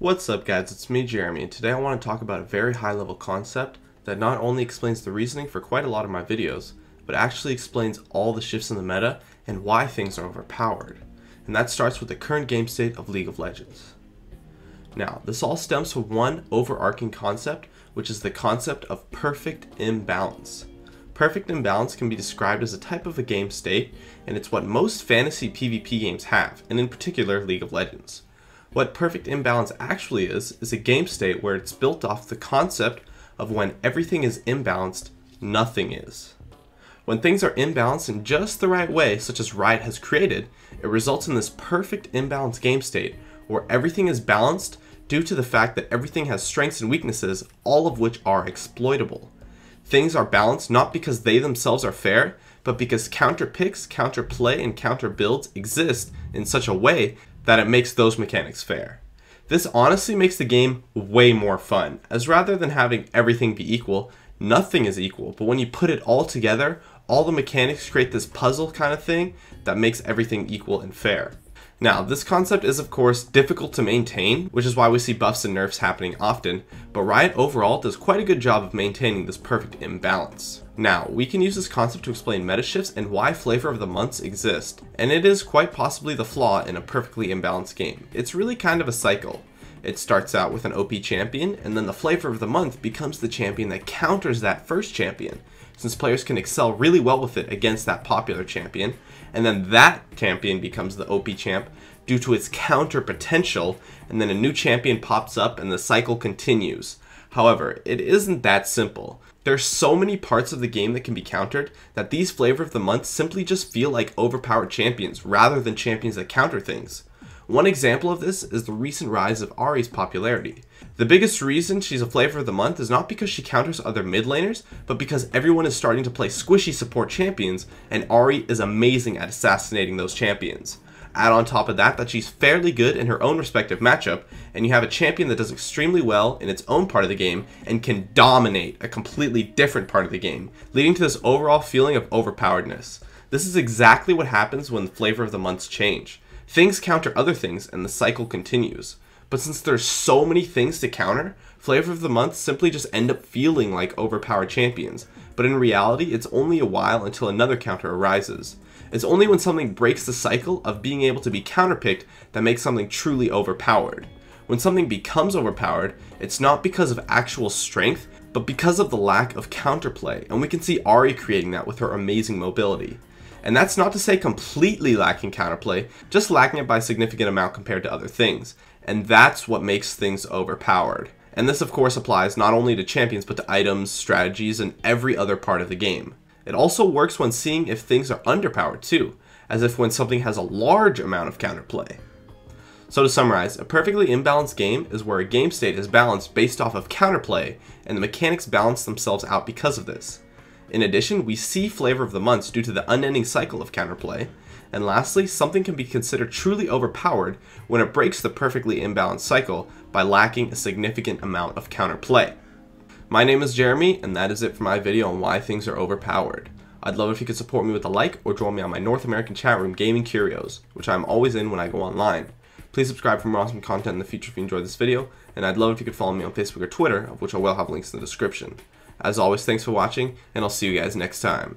What's up guys, it's me Jeremy, and today I want to talk about a very high level concept that not only explains the reasoning for quite a lot of my videos, but actually explains all the shifts in the meta and why things are overpowered. And that starts with the current game state of League of Legends. Now, this all stems from one overarching concept, which is the concept of perfect imbalance. Perfect imbalance can be described as a type of a game state, and it's what most fantasy PvP games have, and in particular League of Legends. What perfect imbalance actually is a game state where it's built off the concept of when everything is imbalanced, nothing is. When things are imbalanced in just the right way, such as Riot has created, it results in this perfect imbalance game state where everything is balanced due to the fact that everything has strengths and weaknesses, all of which are exploitable. Things are balanced not because they themselves are fair, but because counter picks, counter play, and counter builds exist in such a way that it makes those mechanics fair. This honestly makes the game way more fun, as rather than having everything be equal, nothing is equal, but when you put it all together, all the mechanics create this puzzle kind of thing that makes everything equal and fair. Now, this concept is of course difficult to maintain, which is why we see buffs and nerfs happening often, but Riot overall does quite a good job of maintaining this perfect imbalance. Now, we can use this concept to explain meta shifts and why flavor of the months exist, and it is quite possibly the flaw in a perfectly imbalanced game. It's really kind of a cycle. It starts out with an OP champion, and then the flavor of the month becomes the champion that counters that first champion, since players can excel really well with it against that popular champion, and then that champion becomes the OP champ due to its counter potential, and then a new champion pops up and the cycle continues. However, it isn't that simple. There's so many parts of the game that can be countered that these flavor of the month simply just feel like overpowered champions rather than champions that counter things. One example of this is the recent rise of Ahri's popularity. The biggest reason she's a flavor of the month is not because she counters other mid laners, but because everyone is starting to play squishy support champions, and Ahri is amazing at assassinating those champions. Add on top of that she's fairly good in her own respective matchup, and you have a champion that does extremely well in its own part of the game and can dominate a completely different part of the game, leading to this overall feeling of overpoweredness. This is exactly what happens when the flavor of the months change. Things counter other things and the cycle continues. But since there's so many things to counter, flavor of the month simply just end up feeling like overpowered champions. But in reality, it's only a while until another counter arises. It's only when something breaks the cycle of being able to be counterpicked that makes something truly overpowered. When something becomes overpowered, it's not because of actual strength, but because of the lack of counterplay, and we can see Ahri creating that with her amazing mobility. And that's not to say completely lacking counterplay, just lacking it by a significant amount compared to other things. And that's what makes things overpowered. And this of course applies not only to champions, but to items, strategies, and every other part of the game. It also works when seeing if things are underpowered too, as if when something has a large amount of counterplay. So to summarize, a perfectly imbalanced game is where a game state is balanced based off of counterplay, and the mechanics balance themselves out because of this. In addition, we see flavor of the months due to the unending cycle of counterplay. And lastly, something can be considered truly overpowered when it breaks the perfectly imbalanced cycle by lacking a significant amount of counterplay. My name is Jeremy, and that is it for my video on why things are overpowered. I'd love if you could support me with a like or join me on my North American chat room Gaming Curios, which I'm always in when I go online. Please subscribe for more awesome content in the future if you enjoyed this video, and I'd love if you could follow me on Facebook or Twitter, of which I will have links in the description. As always, thanks for watching, and I'll see you guys next time.